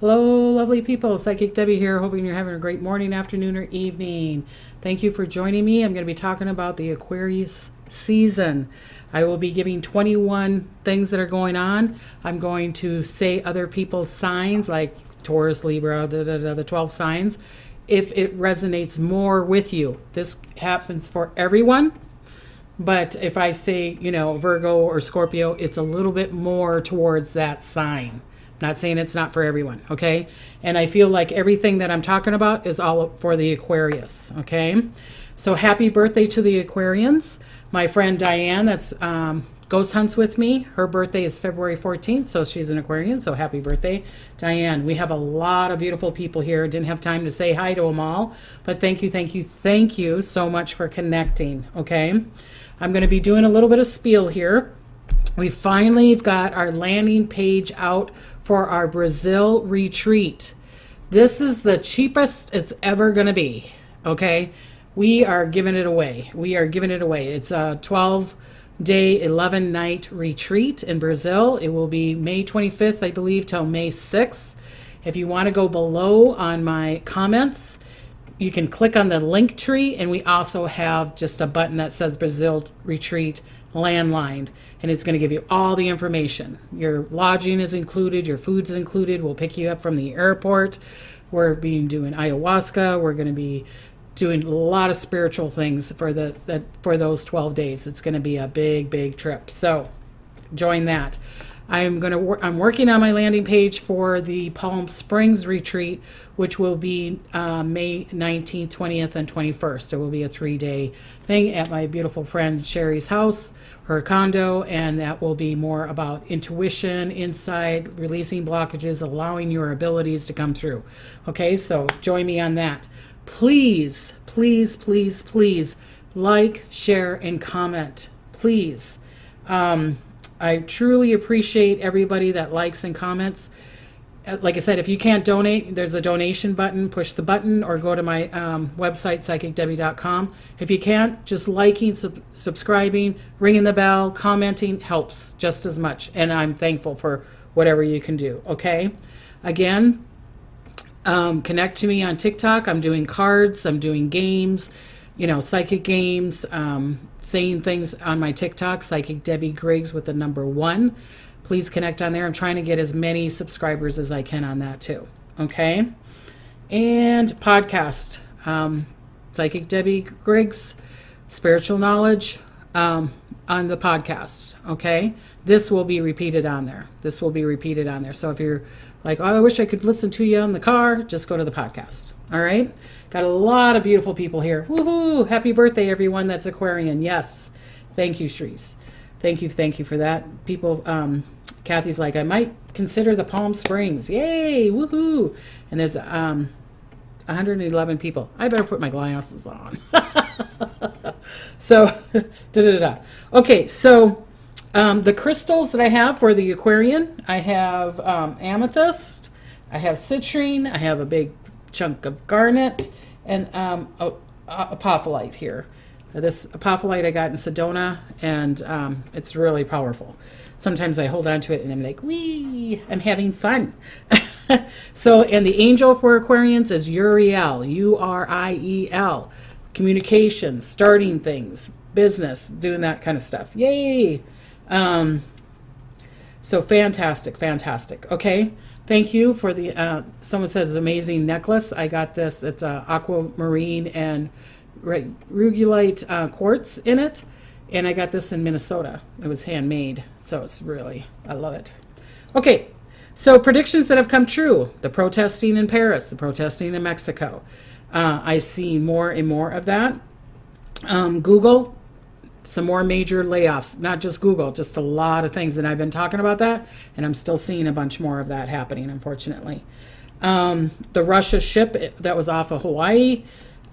Hello, lovely people. Psychic Debbie here, hoping you're having a great morning, afternoon, or evening. Thank you for joining me. I'm going to be talking about the Aquarius season. I will be giving 21 things that are going on. I'm going to say other people's signs like Taurus, Libra, the 12 signs, if it resonates more with you. This happens for everyone. But if I say, Virgo or Scorpio, it's a little bit more towards that sign. Not saying it's not for everyone, okay? And I feel like everything that I'm talking about is all for the Aquarius, okay? So happy birthday to the Aquarians. My friend Diane, that's ghost hunts with me. Her birthday is February 14th, so she's an Aquarian, so happy birthday, Diane. We have a lot of beautiful people here. Didn't have time to say hi to them all, but thank you so much for connecting, okay? I'm going to be doing a little bit of spiel here. We finally got our landing page out for our Brazil retreat. This is the cheapest it's ever going to be, okay? We are giving it away. It's a 12-day, 11-night retreat in Brazil. It will be May 25th, I believe, till May 6th. If you want to go below on my comments, you can click on the link tree, and we also have just a button that says Brazil Retreat landlined, and it's going to give you all the information. Your lodging is included, your food's included. We'll pick you up from the airport. We're doing ayahuasca. We're going to be doing a lot of spiritual things for those 12 days. It's going to be a big trip. So join that. I'm working on my landing page for the Palm Springs retreat, which will be May 19th, 20th, and 21st. It will be a 3-day thing at my beautiful friend Sherry's house, her condo, and that will be more about intuition, insight, releasing blockages, allowing your abilities to come through. Okay, so join me on that. Please like, share, and comment. Please. I truly appreciate everybody that likes and comments. Like I said, if you can't donate, there's a donation button. Push the button or go to my website, psychicdebbie.com. If you can't, just liking, subscribing, ringing the bell, commenting helps just as much. And I'm thankful for whatever you can do, okay? Again, connect to me on TikTok. I'm doing cards. I'm doing games, psychic games, saying things on my TikTok, Psychic Debbie Griggs with the number 1. Please connect on there. I'm trying to get as many subscribers as I can on that too. Okay. And podcast, Psychic Debbie Griggs, spiritual knowledge, on the podcast. Okay. This will be repeated on there. So if you're like, oh, I wish I could listen to you in the car, just go to the podcast. All right. Got a lot of beautiful people here. Woohoo! Happy birthday, everyone that's Aquarian. Yes. Thank you, Shrees. Thank you for that. People, Kathy's like, I might consider the Palm Springs. Yay! Woohoo! And there's 111 people. I better put my glasses on. So, Okay, so the crystals that I have for the Aquarian, I have amethyst, I have citrine, I have a big chunk of garnet, and apophyllite here. This apophyllite I got in Sedona, and it's really powerful. Sometimes I hold on to it and I'm like, wee, I'm having fun. So, and the angel for Aquarians is Uriel, Uriel. Communication, starting things, business, doing that kind of stuff. Yay! So fantastic. Okay. Thank you for the, someone says amazing necklace. I got this. It's a aquamarine and rugulite quartz in it. And I got this in Minnesota. It was handmade. So it's really, I love it. Okay. So predictions that have come true. The protesting in Paris, the protesting in Mexico. I see more and more of that. Google, some more major layoffs, not just Google, just a lot of things. And I've been talking about that, and I'm still seeing a bunch more of that happening, unfortunately. The Russia ship that was off of Hawaii,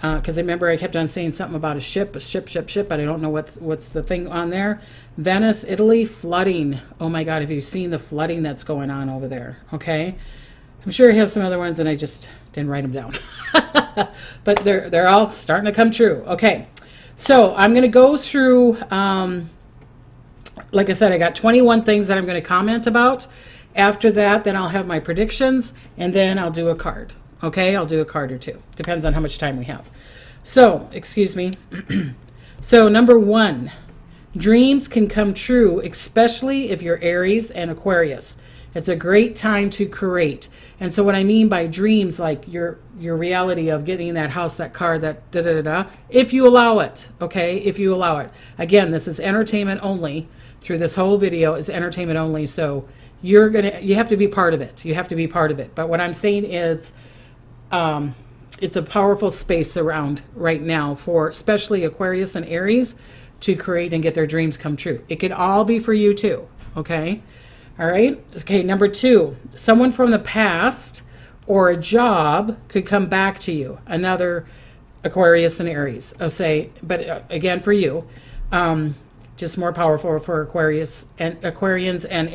because I remember I kept on saying something about a ship, but I don't know what's the thing on there. Venice, Italy, flooding. Oh my God, have you seen the flooding that's going on over there? Okay. I'm sure you have some other ones, and I just didn't write them down. But they're all starting to come true. Okay. So I'm going to go through, like I said, I got 21 things that I'm going to comment about. After that, then I'll have my predictions, and then I'll do a card. Okay, I'll do a card or two. Depends on how much time we have. So, excuse me. So, number 1, dreams can come true, especially if you're Aries and Aquarius. It's a great time to create. And so what I mean by dreams, like your reality of getting that house, that car, that da-da-da-da, if you allow it, okay? If you allow it. Again, this is entertainment only. Through this whole video is entertainment only, so you have to be part of it. You have to be part of it. But what I'm saying is it's a powerful space around right now for especially Aquarius and Aries to create and get their dreams come true. It can all be for you too, okay? All right. Okay. Number 2, someone from the past or a job could come back to you. Another Aquarius and Aries. I'll say, but again, for you, just more powerful for Aquarians and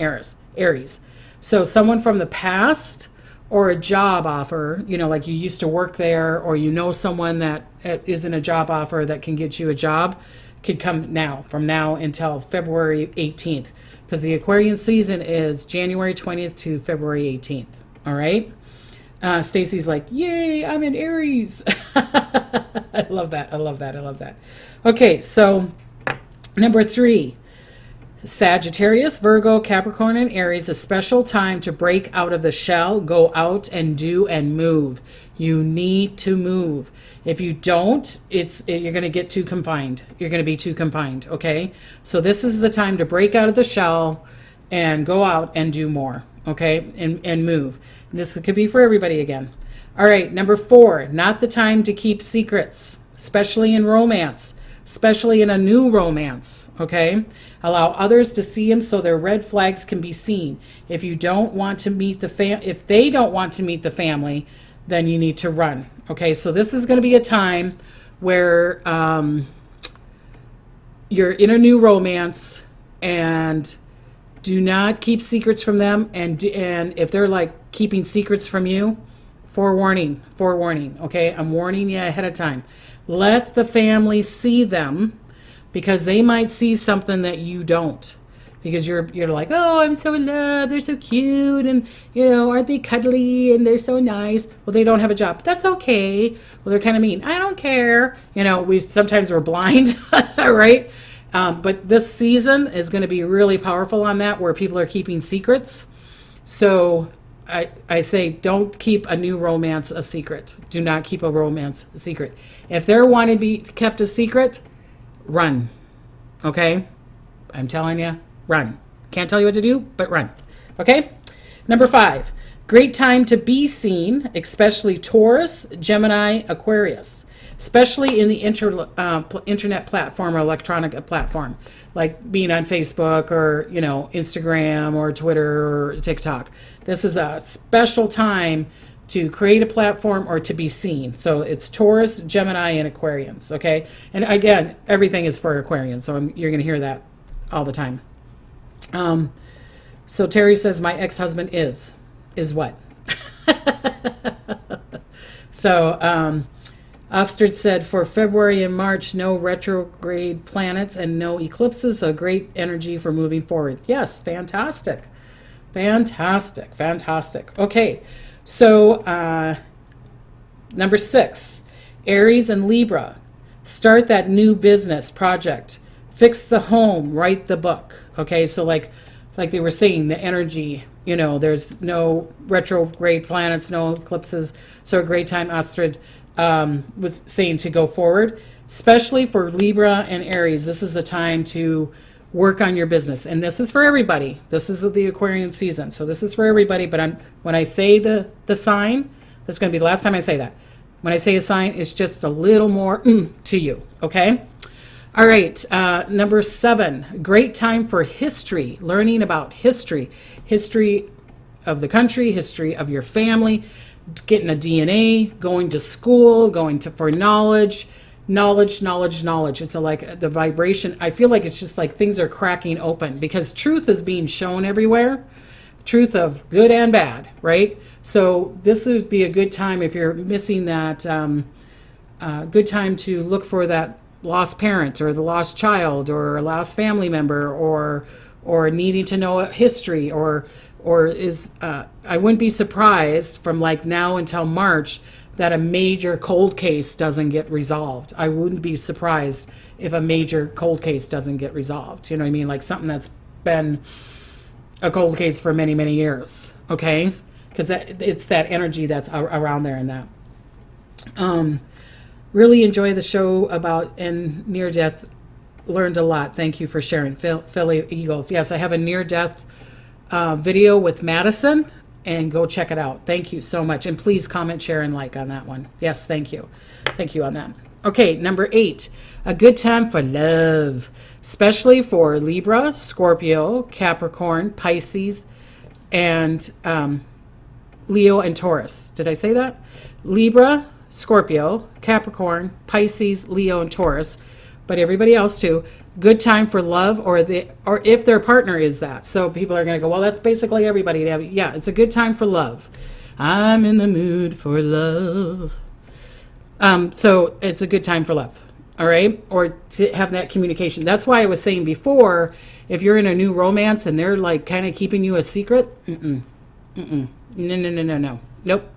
Aries. So someone from the past or a job offer, like you used to work there, or someone that is in a job offer that can get you a job, could come now, from now until February 18th. Because the Aquarian season is January 20th to February 18th. All right. Stacy's like, yay, I'm in Aries. I love that. I love that. I love that. Okay. So number 3, Sagittarius, Virgo, Capricorn, and Aries, a special time to break out of the shell, go out and do and move. You need to move. If you don't, you're going to get too confined. You're going to be too confined, okay? So this is the time to break out of the shell and go out and do more, okay? And move. And this could be for everybody again. All right, number 4, not the time to keep secrets, especially in romance, especially in a new romance, okay? Allow others to see them so their red flags can be seen. If you don't want to meet if they don't want to meet the family, then you need to run. Okay, so this is going to be a time where you're in a new romance, and do not keep secrets from them. And if they're like keeping secrets from you, forewarning. Okay, I'm warning you ahead of time. Let the family see them, because they might see something that you don't. Because you're like, oh, I'm so in love, they're so cute, and aren't they cuddly, and they're so nice. Well, they don't have a job, but that's okay. Well, they're kind of mean. I don't care. We're blind, right? But this season is going to be really powerful on that, where people are keeping secrets. So I say, don't keep a new romance a secret. Do not keep a romance a secret. If they're wanting to be kept a secret, run. Okay? I'm telling you. Run. Can't tell you what to do, but run. Okay? Number 5, great time to be seen, especially Taurus, Gemini, Aquarius, especially in the internet platform or electronic platform, like being on Facebook or, Instagram or Twitter or TikTok. This is a special time to create a platform or to be seen. So it's Taurus, Gemini, and Aquarians, okay? And again, everything is for Aquarians, so you're going to hear that all the time. So Terry says, my ex-husband is what? So Ostrid said, for February and March, no retrograde planets and no eclipses, so great energy for moving forward. Yes, fantastic. Okay, so number 6, Aries and Libra, start that new business project. Fix the home, write the book. Okay, so like they were saying, the energy, there's no retrograde planets, no eclipses. So a great time, Astrid was saying, to go forward, especially for Libra and Aries. This is the time to work on your business. And this is for everybody. This is the Aquarian season. So this is for everybody. But when I say the sign, that's going to be the last time I say that. When I say a sign, it's just a little more to you. Okay? All right, number 7, great time for history, learning about history of the country, history of your family, getting a DNA, going to school, for knowledge. It's like the vibration. I feel like it's just like things are cracking open, because truth is being shown everywhere, truth of good and bad, right? So this would be a good time if you're missing that, good time to look for that lost parent or the lost child or a lost family member, or needing to know history, or or is, I wouldn't be surprised from like now until March that a major cold case doesn't get resolved. I wouldn't be surprised if a major cold case doesn't get resolved. You know what I mean? Like something that's been a cold case for many, many years. Okay? Because it's that energy that's around there and that. Really enjoy the show about near death. Learned a lot. Thank you for sharing. Philly Eagles. Yes, I have a near death video with Madison, and go check it out. Thank you so much. And please comment, share, and like on that one. Yes, thank you. Thank you on that. Okay, number 8, a good time for love, especially for Libra, Scorpio, Capricorn, Pisces, and Leo and Taurus. Did I say that? Libra, Scorpio, Capricorn, Pisces, Leo, and Taurus. But everybody else too. Good time for love, or if their partner is that. So people are going to go, well, that's basically everybody. Yeah, it's a good time for love. I'm in the mood for love. So it's a good time for love. All right, or to have that communication. That's why I was saying before, if you're in a new romance and they're like kind of keeping you a secret, no, nope.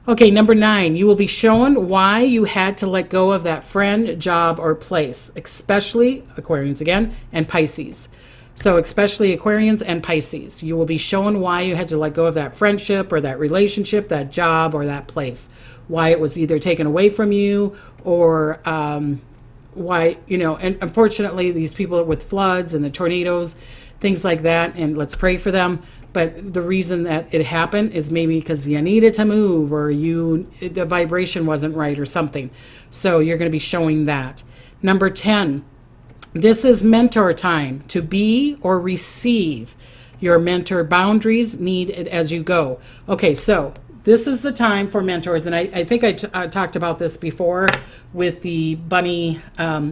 Okay, number 9, you will be shown why you had to let go of that friend, job, or place, especially Aquarians again, and Pisces. So especially Aquarians and Pisces. You will be shown why you had to let go of that friendship or that relationship, that job, or that place. Why it was either taken away from you or why, and unfortunately these people with floods and the tornadoes, things like that, and let's pray for them. But the reason that it happened is maybe because you needed to move or the vibration wasn't right or something. So you're going to be showing that. Number 10, this is mentor time to be or receive your mentor boundaries needed as you go. Okay, so this is the time for mentors. And I think I talked about this before with the bunny,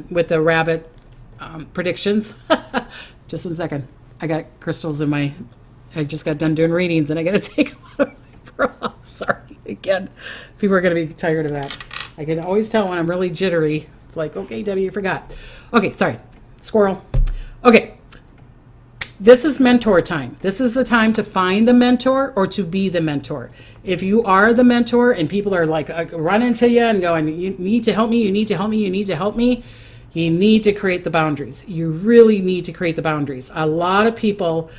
with the rabbit predictions. Just 1 second. I got crystals in I just got done doing readings and I got to take them out of my bra. Sorry, again. People are going to be tired of that. I can always tell when I'm really jittery. It's like, okay, Debbie, you forgot. Okay, sorry. Squirrel. Okay. This is mentor time. This is the time to find the mentor or to be the mentor. If you are the mentor and people are like running to you and going, you need to help me, you need to help me, you need to help me, you need to create the boundaries. You really need to create the boundaries. A lot of people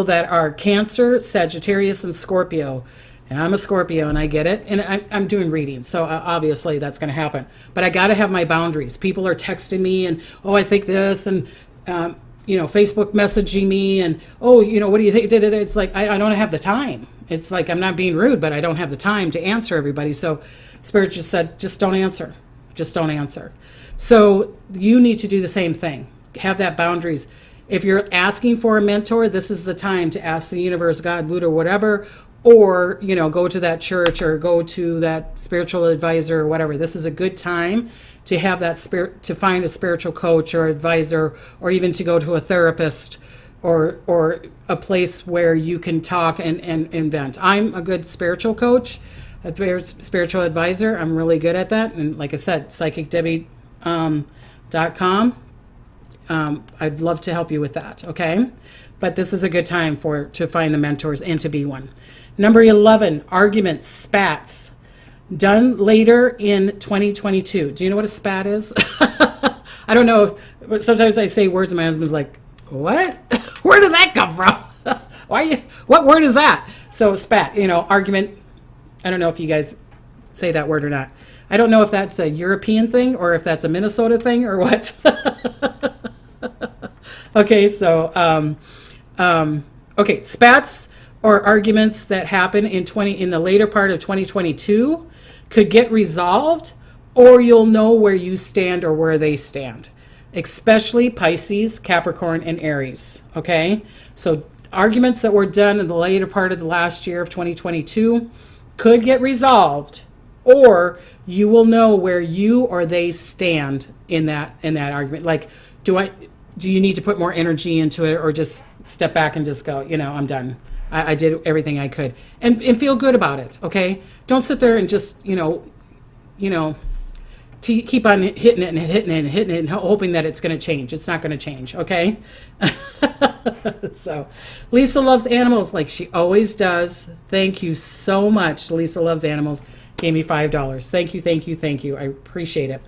that are Cancer, Sagittarius, and Scorpio, and I'm a Scorpio and I get it, and I'm doing readings, so obviously that's going to happen. But I got to have my boundaries. People are texting me and, oh, I think this, and Facebook messaging me, and what do you think? It's like I don't have the time. It's like I'm not being rude, but I don't have the time to answer everybody. So Spirit just said, just don't answer. Just don't answer. So you need to do the same thing. Have that boundaries. If you're asking for a mentor, this is the time to ask the universe, God, Buddha, whatever, or, go to that church or go to that spiritual advisor or whatever. This is a good time to have that to find a spiritual coach or advisor, or even to go to a therapist or a place where you can talk and vent. I'm a good spiritual coach, a spiritual advisor. I'm really good at that. And like I said, psychicdebbie.com. I'd love to help you with that, okay? But this is a good time to find the mentors and to be one. Number 11, arguments, spats, done later in 2022. Do you know what a spat is? I don't know, but sometimes I say words and my husband's like, what? Where did that come from? What word is that? So spat, argument. I don't know if you guys say that word or not. I don't know if that's a European thing or if that's a Minnesota thing or what. Okay, so spats or arguments that happen in the later part of 2022 could get resolved, or you'll know where you stand or where they stand, especially Pisces, Capricorn, and Aries. Okay, so arguments that were done in the later part of the last year of 2022 could get resolved, or you will know where you or they stand in that argument. Like, do you need to put more energy into it, or just step back and just go, I'm done. I did everything I could, and feel good about it. Okay. Don't sit there and just, keep on hitting it and hitting it and hitting it and hoping that it's going to change. It's not going to change, okay? So, Lisa loves animals like she always does. Thank you so much. Lisa loves animals. Gave me $5. Thank you, thank you, thank you. I appreciate it.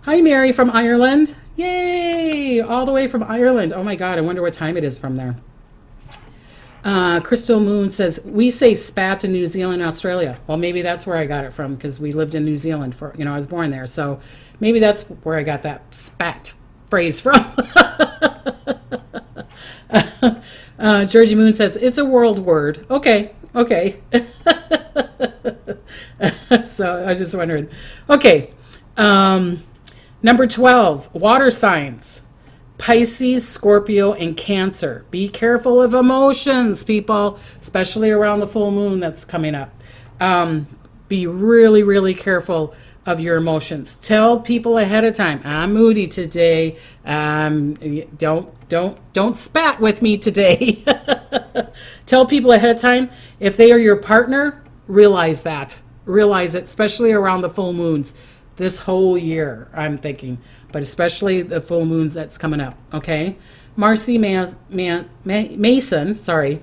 Hi, Mary from Ireland. Yay! All the way from Ireland. Oh my God, I wonder what time it is from there. Crystal Moon says, we say spat in New Zealand and Australia. Well, maybe that's where I got it from because we lived in New Zealand for, I was born there. So maybe that's where I got that spat phrase from. Georgie Moon says, it's a world word. Okay. So I was just wondering. Okay. Number 12, water signs. Pisces, Scorpio, and Cancer. Be careful of emotions, people, especially around the full moon that's coming up. Be really, really careful of your emotions. Tell people ahead of time, I'm moody today. Don't spat with me today. Tell people ahead of time. If they are your partner, realize that. Realize it, especially around the full moons. This whole year, I'm thinking, but especially the full moons that's coming up, okay? Marcy Mason, sorry,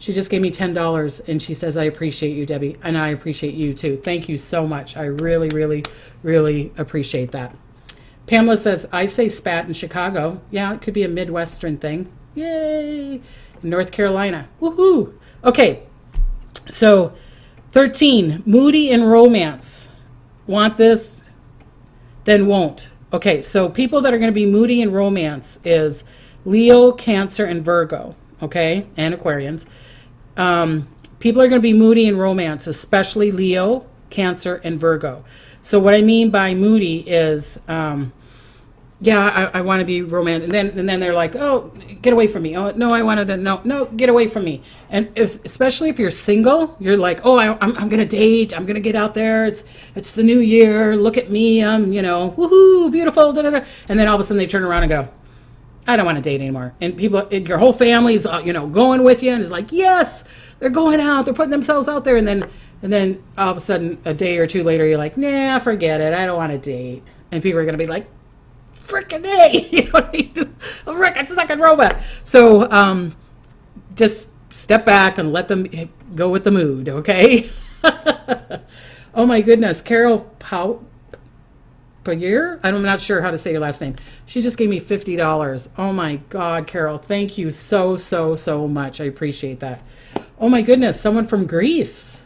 she just gave me $10, and she says, I appreciate you, Debbie, and I appreciate you, too. Thank you so much. I really, really, really appreciate that. Pamela says, I say spat in Chicago. Yeah, it could be a Midwestern thing. Yay! In North Carolina. Woohoo! Okay, so 13, moody in romance. Want this, then won't. Okay, so people that are going to be moody in romance is Leo, Cancer, and Virgo, okay, and Aquarians. People are going to be moody in romance, especially Leo, Cancer, and Virgo. So what I mean by moody is, I want to be romantic, and then they're like, oh, get away from me. Oh, no, I wanted to, no, get away from me. And especially if you're single, you're like, oh, I'm gonna date, I'm gonna get out there. It's the new year. Look at me, woohoo, beautiful. Da, da, da. And then all of a sudden they turn around and go, I don't want to date anymore. And people, your whole family's, going with you, and it's like, yes, they're going out, they're putting themselves out there, and then all of a sudden a day or two later, you're like, nah, forget it, I don't want to date. And people are gonna be like, frickin' A, a frickin' second robot. So just step back and let them go with the mood, okay? Oh my goodness, Carol Payer? I'm not sure how to say your last name. She just gave me $50. Oh my God, Carol, thank you so much. I appreciate that. Oh my goodness, someone from Greece.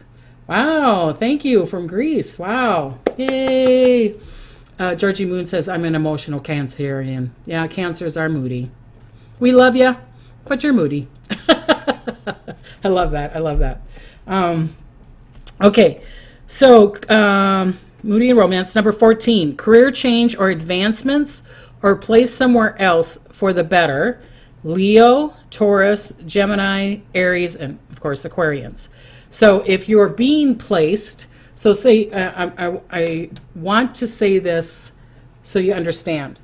Wow, thank you, from Greece. Wow, yay. Georgie Moon says, I'm an emotional Cancerian. Yeah, Cancers are moody. We love you, but you're moody. I love that. Okay, so moody and romance. Number 14, career change or advancements or place somewhere else for the better. Leo, Taurus, Gemini, Aries, and of course Aquarians. So if you're being placed, so say, I want to say this so you understand.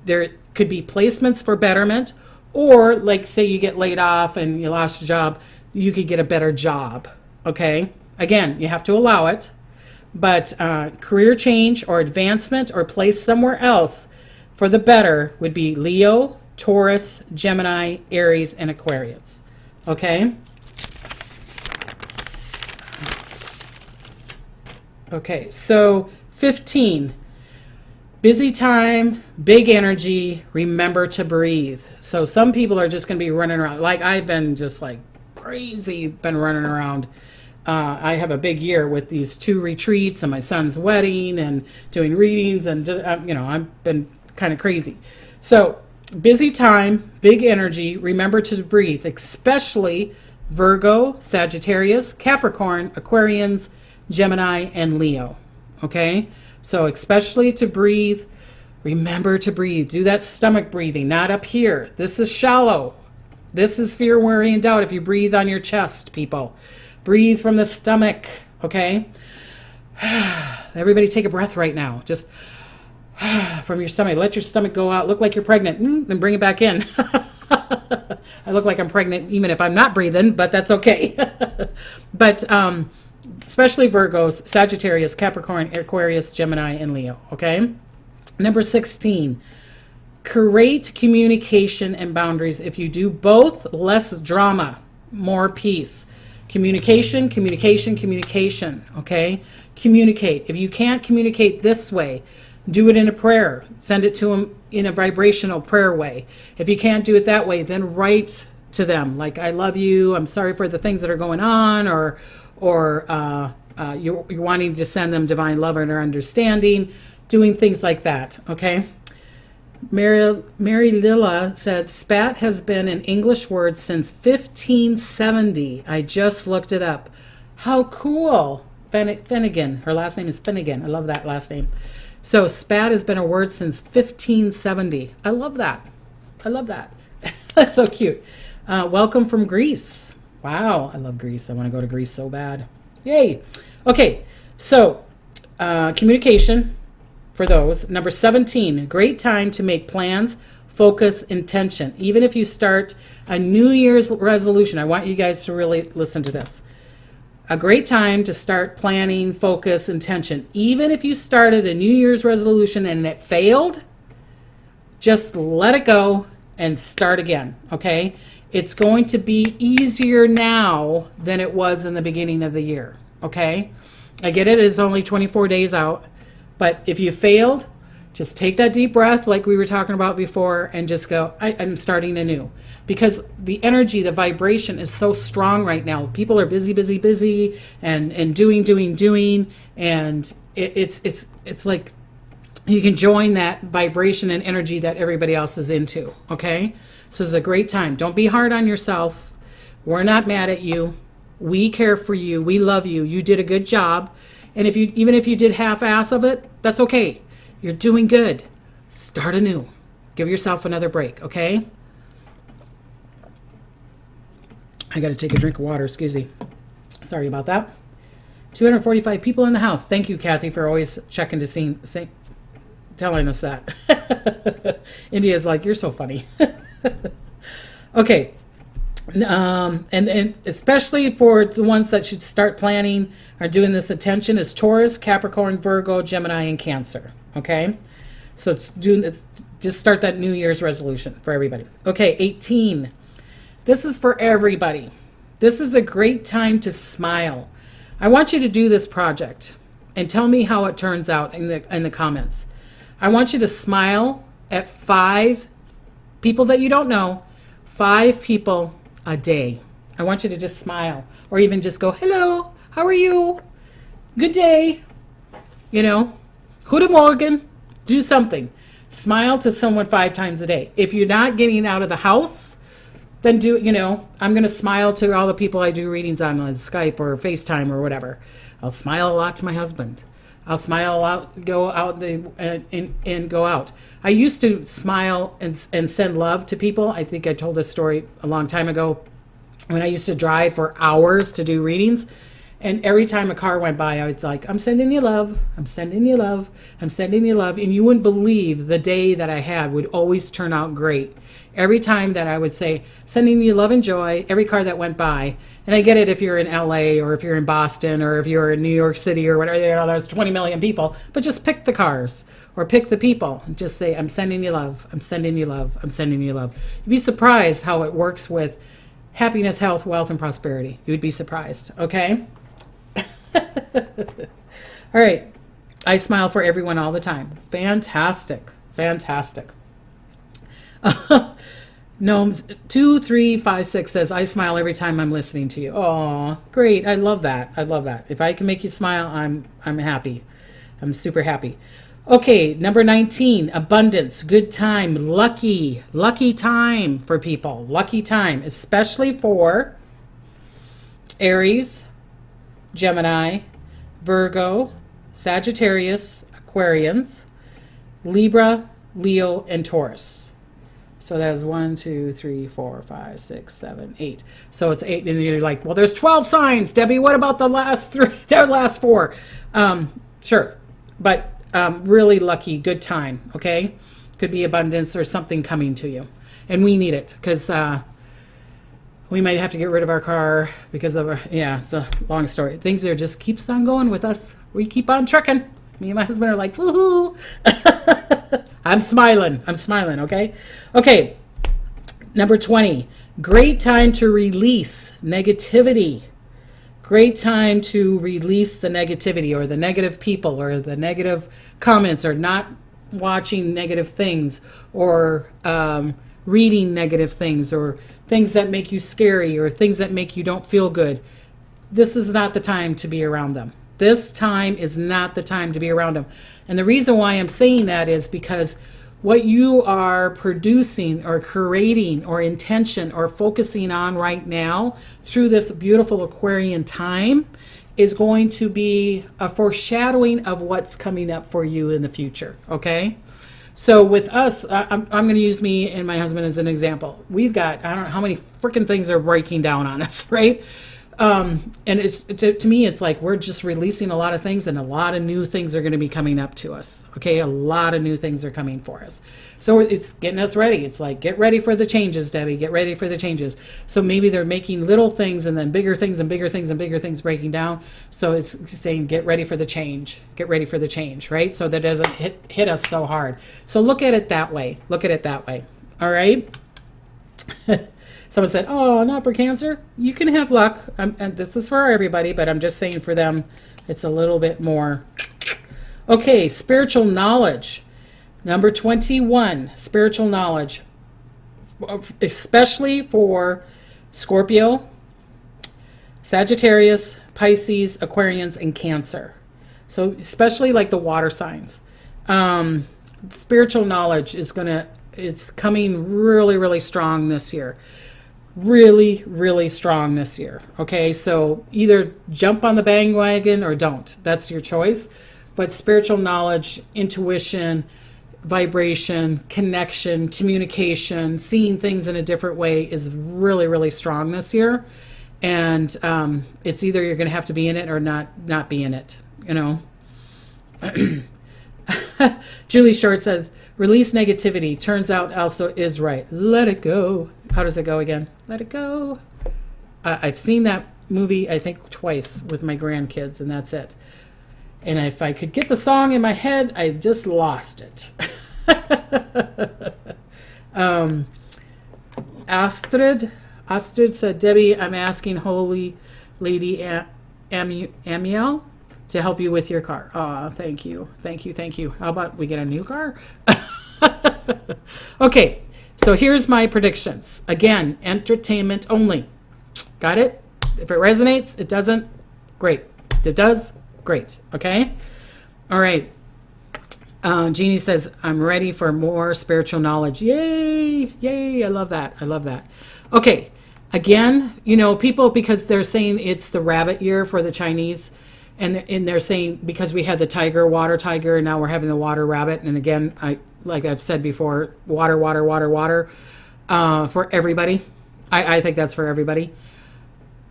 There could be placements for betterment, or like say you get laid off and you lost your job, you could get a better job, okay? Again, you have to allow it, but career change or advancement or place somewhere else for the better would be Leo, Taurus, Gemini, Aries, and Aquarius, okay? Okay, so 15, busy time, big energy, remember to breathe. So some people are just going to be running around. Like I've been just like crazy, been running around. I have a big year with these 2 retreats and my son's wedding and doing readings and, I've been kind of crazy. So busy time, big energy, remember to breathe, especially Virgo, Sagittarius, Capricorn, Aquarians, Gemini, and Leo, okay? So especially to breathe, remember to breathe. Do that stomach breathing, not up here. This is shallow. This is fear, worry, and doubt. If you breathe on your chest, people. Breathe from the stomach, okay? Everybody take a breath right now. Just from your stomach. Let your stomach go out. Look like you're pregnant. And bring it back in. I look like I'm pregnant even if I'm not breathing, but that's okay. But especially Virgos, Sagittarius, Capricorn, Aquarius, Gemini, and Leo. Okay. Number 16, create communication and boundaries. If you do both, less drama, more peace. Communication, communication, communication. Okay. Communicate. If you can't communicate this way, do it in a prayer. Send it to them in a vibrational prayer way. If you can't do it that way, then write to them like, I love you, I'm sorry for the things that are going on, or you're wanting to send them divine love and understanding, doing things like that. Okay. Mary Lilla said, spat has been an English word since 1570. I just looked it up. How cool. Finnegan. Her last name is Finnegan. I love that last name. So spat has been a word since 1570. I love that. I love that. That's so cute. Welcome from Greece. Wow. I love Greece. I want to go to Greece so bad. Yay. Okay. So communication for those. Number 17, great time to make plans, focus, intention. Even if you start a New Year's resolution, I want you guys to really listen to this. A great time to start planning, focus, intention. Even if you started a New Year's resolution and it failed, just let it go and start again, okay? It's going to be easier now than it was in the beginning of the year, okay? I get it, it's only 24 days out, but if you failed, just take that deep breath like we were talking about before and just go, I'm starting anew. Because the energy, the vibration is so strong right now. People are busy, busy, busy, and doing, and it's like you can join that vibration and energy that everybody else is into, okay? So it's a great time. Don't be hard on yourself. We're not mad at you. We care for you. We love you. You did a good job. And even if you did half-ass of it, that's okay. You're doing good. Start anew. Give yourself another break, okay? I got to take a drink of water, excuse me. Sorry about that. 245 people in the house. Thank you, Kathy, for always checking to see telling us that. India's like, you're so funny. Okay. And especially for the ones that should start planning or doing this attention is Taurus, Capricorn, Virgo, Gemini, and Cancer. Okay. So it's doing this, just start that New Year's resolution for everybody. Okay. 18. This is for everybody. This is a great time to smile. I want you to do this project and tell me how it turns out in the comments. I want you to smile at 5 people that you don't know, 5 people a day. I want you to just smile or even just go, hello, how are you? Good day. You know, Guten Morgen. Do something. Smile to someone 5 times a day. If you're not getting out of the house, then do, you know, I'm going to smile to all the people I do readings on Skype or FaceTime or whatever. I'll smile a lot to my husband. I'll smile a lot, go out and go out. I used to smile and send love to people. I think I told this story a long time ago when I used to drive for hours to do readings. And every time a car went by, I was like, I'm sending you love. I'm sending you love. I'm sending you love. And you wouldn't believe the day that I had would always turn out great. Every time that I would say, sending you love and joy, every car that went by. And I get it if you're in LA or if you're in Boston or if you're in New York City or whatever, you know, there's 20 million people. But just pick the cars or pick the people and just say, I'm sending you love. I'm sending you love. I'm sending you love. You'd be surprised how it works with happiness, health, wealth, and prosperity. You would be surprised. Okay? All right. I smile for everyone all the time. Fantastic. Fantastic. Gnomes 2356 says, I smile every time I'm listening to you. Oh, great. I love that. I love that. If I can make you smile, I'm happy. I'm super happy. Okay, number 19, abundance, good time, lucky time for people. Lucky time, especially for Aries, Gemini, Virgo, Sagittarius, Aquarians, Libra, Leo, and Taurus. So that's 1, 2, 3, 4, 5, 6, 7, 8. So it's 8, and you're like, well, there's 12 signs, Debbie. What about the last 3? The last 4? Sure, but really lucky, good time. Okay, could be abundance or something coming to you, and we need it because, we might have to get rid of our car because of our, yeah, it's a long story. Things are just keeps on going with us. We keep on trucking. Me and my husband are like, woohoo. I'm smiling, okay? Okay, number 20, great time to release negativity. Great time to release the negativity or the negative people or the negative comments or not watching negative things or reading negative things or things that make you scary or things that make you don't feel good. This is not the time to be around them. This time is not the time to be around them. And the reason why I'm saying that is because what you are producing or creating or intention or focusing on right now through this beautiful Aquarian time is going to be a foreshadowing of what's coming up for you in the future, okay? So with us, I'm going to use me and my husband as an example. We've got, I don't know how many freaking things are breaking down on us, right? And it's to me, it's like we're just releasing a lot of things and a lot of new things are going to be coming up to us. Okay, a lot of new things are coming for us. So it's getting us ready. It's like, get ready for the changes, Debbie. Get ready for the changes. So maybe they're making little things and then bigger things and bigger things and bigger things breaking down. So it's saying, get ready for the change. Get ready for the change, right? So that doesn't hit us so hard. So look at it that way. Look at it that way. All right. Someone said, oh, not for Cancer. You can have luck. And this is for everybody, but I'm just saying for them, it's a little bit more. Okay, spiritual knowledge. Number 21, spiritual knowledge, especially for Scorpio, Sagittarius, Pisces, Aquarians, and Cancer. So especially like the water signs. Spiritual knowledge it's coming really, really strong this year. Really, really strong this year. Okay, so either jump on the bandwagon or don't. That's your choice. But spiritual knowledge, intuition, vibration, connection, communication, seeing things in a different way is really, really strong this year. And it's either you're going to have to be in it or not be in it, you know. Julie Short says, release negativity. Turns out Elsa is right. Let it go. How does it go again? Let it go. I've seen that movie, I think, twice with my grandkids, and that's it. And if I could get the song in my head, I just lost it. Astrid said, Debbie, I'm asking Holy Lady Amiel to help you with your car. Oh, thank you. Thank you. Thank you. How about we get a new car? Okay, so here's my predictions. Again, entertainment only. Got it? If it resonates, it doesn't, great. If it does, great. Okay? All right. Jeannie says, I'm ready for more spiritual knowledge. Yay! Yay! I love that. I love that. Okay. Again, you know, people, because they're saying it's the rabbit year for the Chinese, and they're saying because we had the tiger, water tiger, and now we're having the water rabbit. And again, like I've said before, water for everybody. I think that's for everybody.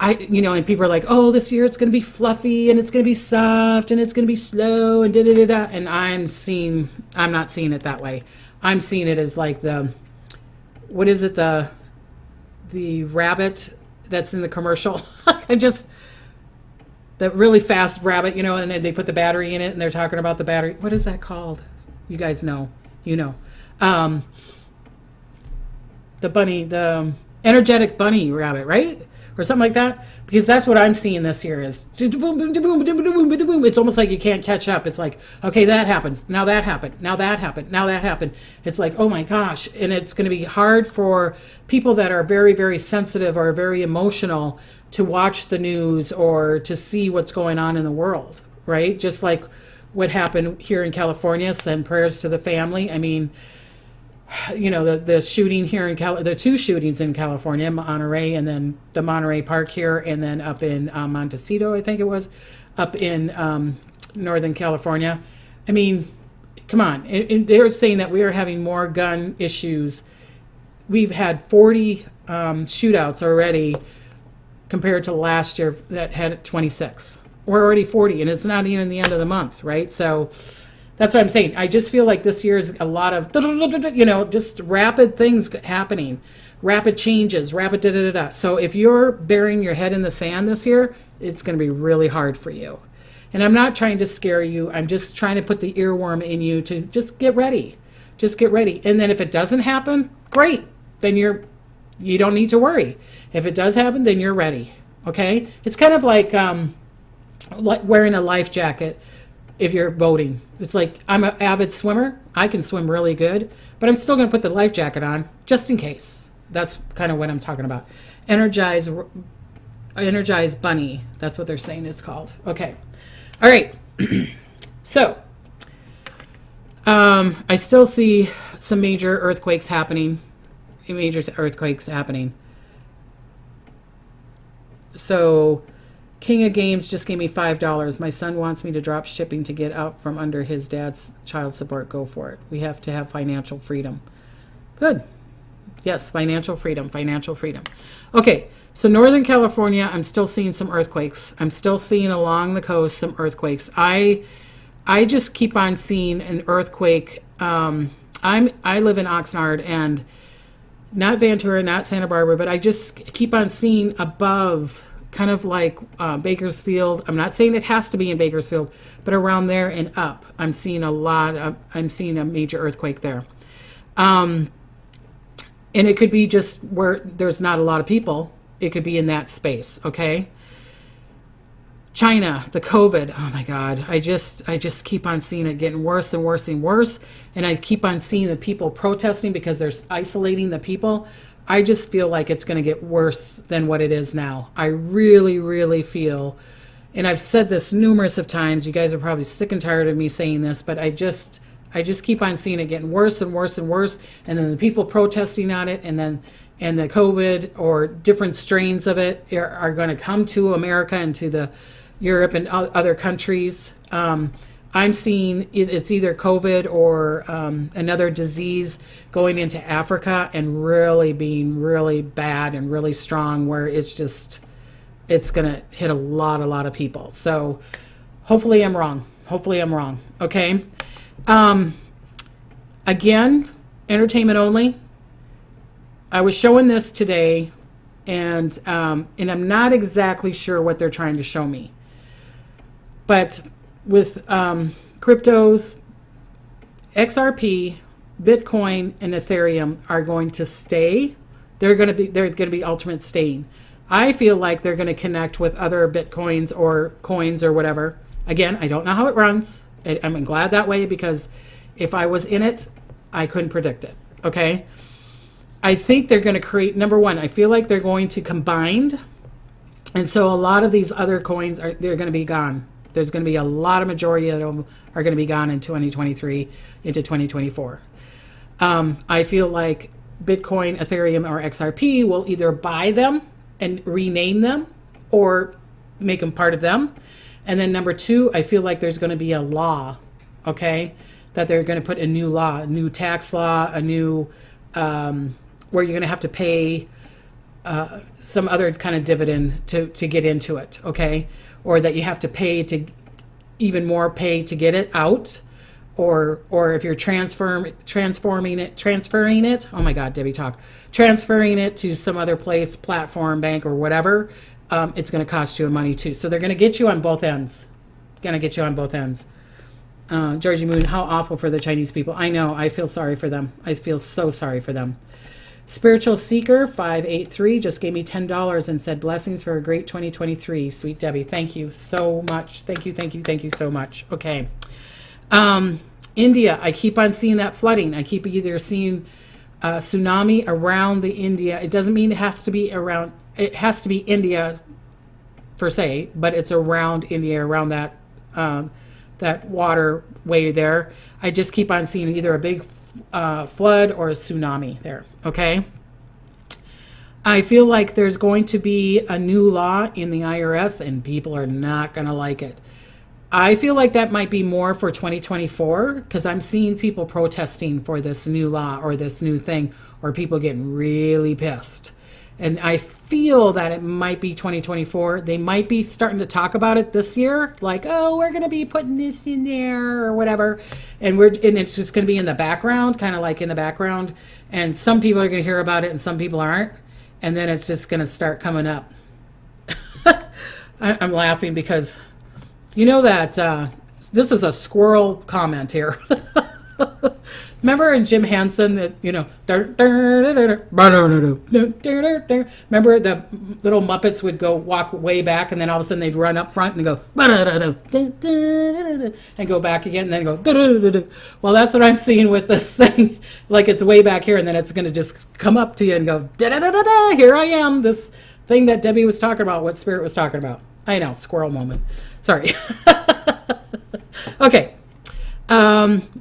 And people are like, oh, this year it's going to be fluffy and it's going to be soft and it's going to be slow and da-da-da-da. And I'm not seeing it that way. I'm seeing it as like the rabbit that's in the commercial. The really fast rabbit, and they put the battery in it and they're talking about the battery. What is that called? You guys know, the bunny, the energetic bunny rabbit, right? Or something like that, because that's what I'm seeing this year is it's almost like you can't catch up. It's like, okay, that happens, now that happened, now that happened, now that happened. It's like, oh my gosh. And it's going to be hard for people that are very, very sensitive or very emotional to watch the news or to see what's going on in the world, right? Just like what happened here in California. Send prayers to the family. I mean, the shooting here in the two shootings in California, Monterey, and then the Monterey Park here, and then up in Montecito, I think it was, up in Northern California. I mean, come on. And they're saying that we are having more gun issues. We've had 40 shootouts already compared to last year that had 26. We're already 40, and it's not even the end of the month, right? So That's what I'm saying. I just feel like this year is a lot of, just rapid things happening, rapid changes, rapid da-da-da-da. So if you're burying your head in the sand this year, it's going to be really hard for you. And I'm not trying to scare you. I'm just trying to put the earworm in you to just get ready. Just get ready. And then if it doesn't happen, great. Then you don't need to worry. If it does happen, then you're ready. Okay? It's kind of like wearing a life jacket if you're boating. It's like, I'm an avid swimmer. I can swim really good, but I'm still going to put the life jacket on just in case. That's kind of what I'm talking about. Energize bunny. That's what they're saying it's called. Okay. All right. So, I still see some major earthquakes happening. So, King of Games just gave me $5. My son wants me to drop shipping to get out from under his dad's child support. Go for it. We have to have financial freedom. Good. Yes, financial freedom. Okay, so Northern California, I'm still seeing some earthquakes. I'm still seeing along the coast some earthquakes. I just keep on seeing an earthquake. I live in Oxnard, and not Ventura, not Santa Barbara, but I just keep on seeing above, kind of like Bakersfield. I'm not saying it has to be in Bakersfield, but around there and up, I'm seeing I'm seeing a major earthquake there. And it could be just where there's not a lot of people. It could be in that space, okay? China, the COVID, oh my God. I just keep on seeing it getting worse and worse and worse. And I keep on seeing the people protesting because they're isolating the people. I just feel like it's going to get worse than what it is now. I really, really feel, and I've said this numerous of times, you guys are probably sick and tired of me saying this, but I just keep on seeing it getting worse and worse and worse. And then the people protesting on it, and the COVID or different strains of it are going to come to America and to the Europe and other countries. I'm seeing it's either COVID or another disease going into Africa and really being really bad and really strong, where it's going to hit a lot of people. So hopefully I'm wrong. Okay. Again, entertainment only. I was showing this today, and I'm not exactly sure what they're trying to show me. But with cryptos, XRP, Bitcoin, and Ethereum are going to stay. They're going to be ultimate staying. I feel like they're going to connect with other Bitcoins or coins or whatever. Again, I don't know how it runs. I'm glad that way, because if I was in it, I couldn't predict it. Okay. I think they're going to create, number one, I feel like they're going to combine. And so a lot of these other coins they're going to be gone. There's going to be a lot of majority of them are going to be gone in 2023 into 2024. I feel like Bitcoin, Ethereum, or XRP will either buy them and rename them or make them part of them. And then number two, I feel like there's going to be a law, okay, that they're going to put a new law, a new tax law, a new, where you're going to have to pay some other kind of dividend to get into it, okay? Or that you have to pay to even more pay to get it out, or if you're transferring it. Oh my God, Debbie talk. Transferring it to some other place, platform, bank, or whatever. It's going to cost you money too. So they're going to get you on both ends. Georgie Moon, how awful for the Chinese people. I know. I feel sorry for them. I feel so sorry for them. Spiritual Seeker 583 just gave me $10 and said blessings for a great 2023. Sweet Debbie, thank you so much. Thank you so much. Okay. India, I keep on seeing that flooding. I keep either seeing tsunami around the India. It doesn't mean it has to be around. It has to be India per se, but it's around India, around that that waterway there. I just keep on seeing either a big flood or a tsunami there. Okay. I feel like there's going to be a new law in the IRS, and people are not going to like it. I feel like that might be more for 2024, because I'm seeing people protesting for this new law or this new thing, or people getting really pissed. And I feel that it might be 2024. They might be starting to talk about it this year, like, oh, we're going to be putting this in there or whatever. And it's just going to be in the background, kind of like in the background. And some people are going to hear about it and some people aren't. And then it's just going to start coming up. I'm laughing because you know that this is a squirrel comment here. Remember in Jim Henson that, remember the little Muppets would go walk way back and then all of a sudden they'd run up front and go and go back again and then go. Well, that's what I'm seeing with this thing. Like it's way back here and then it's going to just come up to you and go, here I am, this thing that Debbie was talking about, what Spirit was talking about. I know, squirrel moment. Sorry. Okay.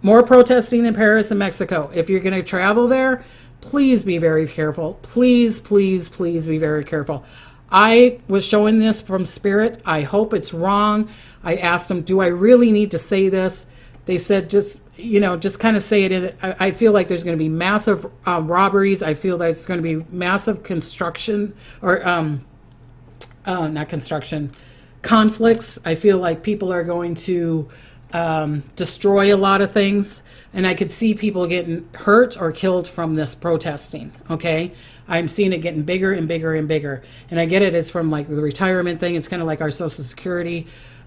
More protesting in Paris and Mexico. If you're going to travel there, please be very careful. Please, please, please be very careful. I was showing this from Spirit. I hope it's wrong. I asked them, do I really need to say this? They said, just kind of say it. I feel like there's going to be massive robberies. I feel there's going to be massive construction or not construction, conflicts. I feel like people are going to destroy a lot of things, and I could see people getting hurt or killed from this protesting. Okay, I'm seeing it getting bigger and bigger and bigger, and I get it. It's from like the retirement thing. It's kind of like our Social Security.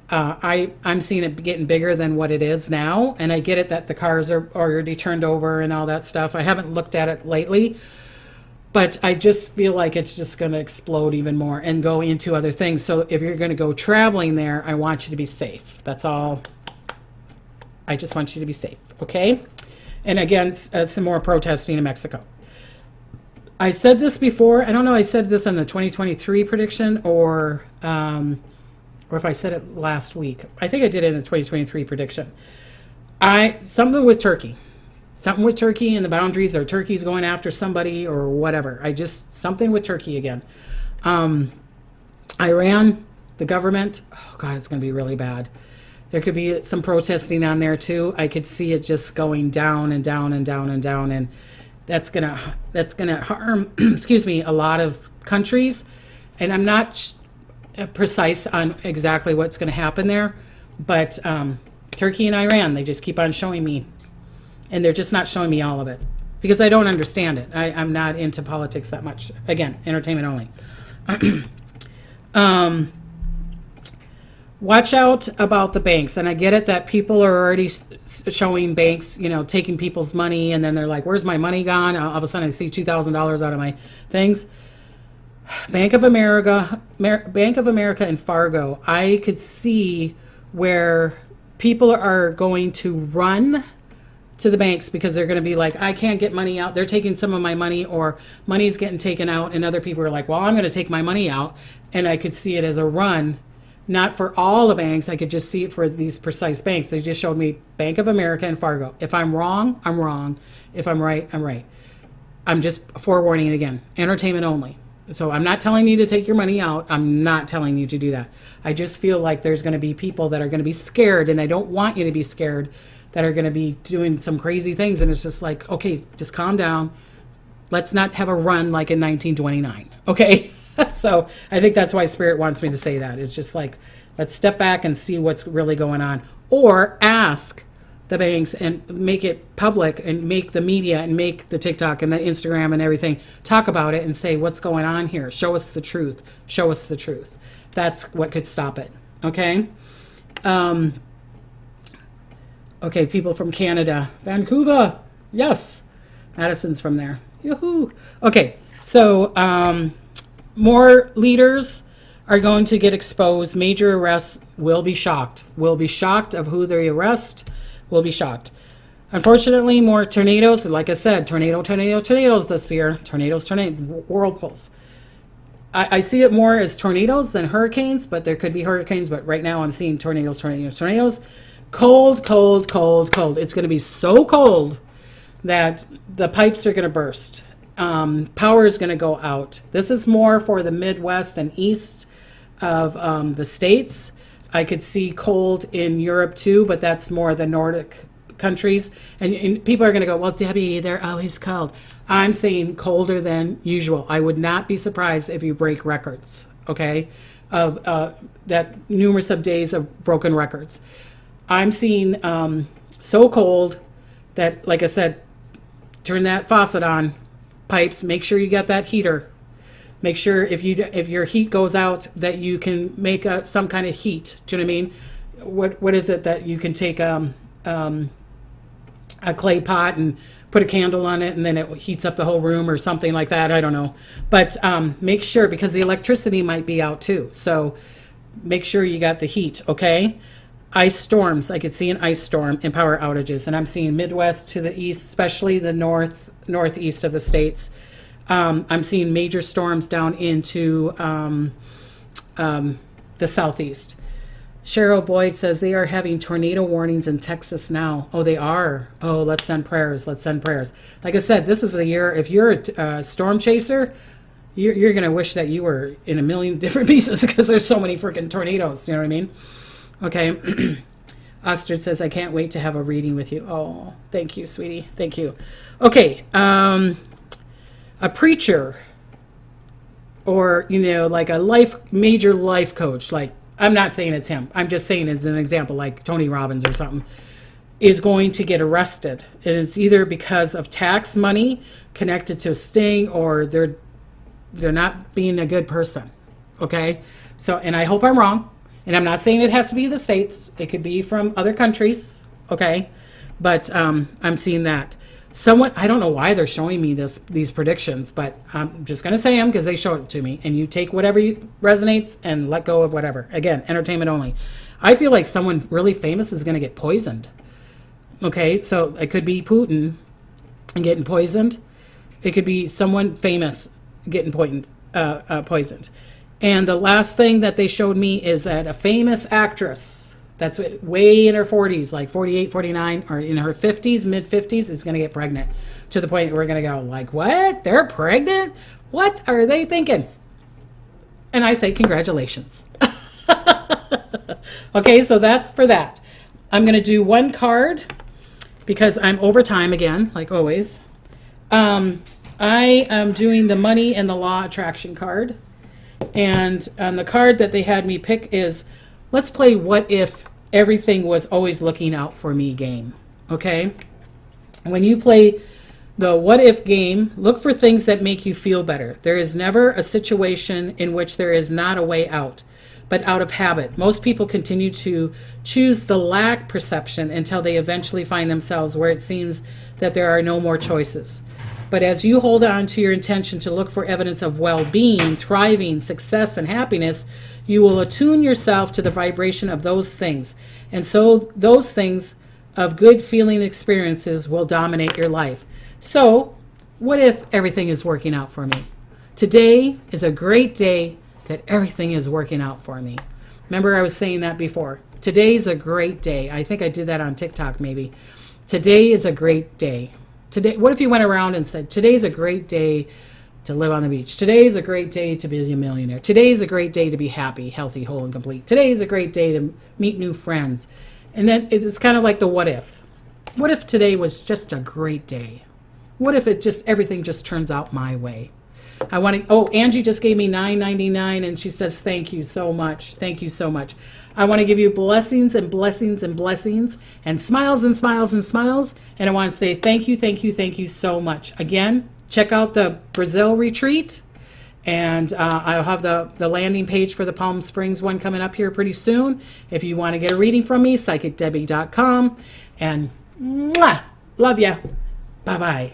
I'm seeing it getting bigger than what it is now, and I get it that the cars are already turned over and all that stuff. I haven't looked at it lately, but I just feel like it's just going to explode even more and go into other things. So if you're going to go traveling there, I want you to be safe. That's all. I just want you to be safe, okay? And again, some more protesting in Mexico. I said this before. I don't know. I said this in the 2023 prediction or if I said it last week. I think I did it in the 2023 prediction. Something with Turkey. Something with Turkey and the boundaries, or Turkey's going after somebody or whatever. Something with Turkey again. Iran, the government. Oh, God, it's going to be really bad. There could be some protesting on there too. I could see it just going down and down and down and down, and that's gonna harm, a lot of countries. And I'm not precise on exactly what's going to happen there, but Turkey and Iran, they just keep on showing me, and they're just not showing me all of it because I don't understand it. I'm not into politics that much. Again, entertainment only. Watch out about the banks. And I get it that people are already showing banks, taking people's money. And then they're like, where's my money gone? All of a sudden I see $2,000 out of my things. Bank of America and Fargo. I could see where people are going to run to the banks because they're going to be like, I can't get money out. They're taking some of my money, or money's getting taken out. And other people are like, well, I'm going to take my money out. And I could see it as a run. Not for all the banks. I could just see it for these precise banks. They just showed me Bank of America and Fargo. If I'm wrong, I'm wrong. If I'm right, I'm right. I'm just forewarning it again. Entertainment only. So I'm not telling you to take your money out. I'm not telling you to do that. I just feel like there's going to be people that are going to be scared, and I don't want you to be scared, that are going to be doing some crazy things. And it's just like, okay, just calm down. Let's not have a run like in 1929. Okay? So I think that's why Spirit wants me to say that. It's just like, let's step back and see what's really going on. Or ask the banks and make it public, and make the media and make the TikTok and the Instagram and everything talk about it and say, what's going on here? Show us the truth. Show us the truth. That's what could stop it. Okay? Okay, people from Canada. Vancouver. Yes. Madison's from there. Yoo-hoo. Okay, so more leaders are going to get exposed. Major arrests. Will be shocked. Will be shocked of who they arrest. Will be shocked. Unfortunately, more tornadoes. Like I said, tornadoes this year. Tornadoes, whirlpools. I see it more as tornadoes than hurricanes, but there could be hurricanes. But right now I'm seeing tornadoes. Cold. It's going to be so cold that the pipes are going to burst. Power is going to go out. This is more for the Midwest and East of the States. I could see cold in Europe too, but that's more the Nordic countries, and people are going to go, well, Debbie, they're always cold. I'm saying colder than usual. I would not be surprised if you break records, okay, of that numerous of days of broken records. I'm seeing so cold that, like I said, turn that faucet on, pipes, make sure you got that heater. Make sure if your heat goes out that you can make some kind of heat. Do you know what I mean? What is it that you can take a clay pot and put a candle on it and then it heats up the whole room or something like that. I don't know. But make sure, because the electricity might be out too. So make sure you got the heat, okay? Ice storms. I could see an ice storm and power outages. And I'm seeing Midwest to the east, especially the northeast of the states. I'm seeing major storms down into the southeast. Cheryl Boyd says they are having tornado warnings in Texas now. Oh, they are. Oh, let's send prayers. Let's send prayers. Like I said, this is the year. If you're a storm chaser, you're going to wish that you were in a million different pieces because there's so many freaking tornadoes. You know what I mean? Okay. Ostrich says, I can't wait to have a reading with you. Oh, thank you, sweetie. Thank you. Okay. A preacher or, like a major life coach, like, I'm not saying it's him. I'm just saying as an example, like Tony Robbins or something, is going to get arrested. And it's either because of tax money connected to Sting or they're not being a good person. Okay? So, and I hope I'm wrong. And I'm not saying it has to be the States. It could be from other countries. Okay? But I'm seeing that. Somewhat, I don't know why they're showing me these predictions, but I'm just going to say them because they showed it to me. And you take whatever resonates and let go of whatever. Again, entertainment only. I feel like someone really famous is going to get poisoned. Okay, so it could be Putin getting poisoned. It could be someone famous getting poisoned. And the last thing that they showed me is that a famous actress that's way in her 40s, like 48, 49, or in her 50s, mid-50s, is going to get pregnant to the point where we're going to go, like, what? They're pregnant? What are they thinking? And I say, congratulations. Okay, so that's for that. I'm going to do one card because I'm over time again, like always. I am doing the Money and the Law Attraction card. And the card that they had me pick is, let's play What If Everything Was Always Looking Out For Me game, okay? When you play the What If game, look for things that make you feel better. There is never a situation in which there is not a way out, but out of habit. Most people continue to choose the lack perception until they eventually find themselves where it seems that there are no more choices. But as you hold on to your intention to look for evidence of well-being, thriving, success, and happiness, you will attune yourself to the vibration of those things. And so those things of good feeling experiences will dominate your life. So what if everything is working out for me? Today is a great day that everything is working out for me. Remember I was saying that before. Today's a great day. I think I did that on TikTok maybe. Today is a great day. Today, what if you went around and said, today's a great day to live on the beach. Today's a great day to be a millionaire. Today's a great day to be happy, healthy, whole, and complete. Today's a great day to meet new friends. And then it's kind of like the what if. What if today was just a great day? What if everything just turns out my way? Angie just gave me $9.99 and she says, thank you so much. Thank you so much. I want to give you blessings and blessings and blessings and smiles and smiles and smiles. And I want to say thank you, thank you, thank you so much. Again, check out the Brazil retreat. And I'll have the landing page for the Palm Springs one coming up here pretty soon. If you want to get a reading from me, psychicdebbie.com. And mwah, love ya. Bye-bye.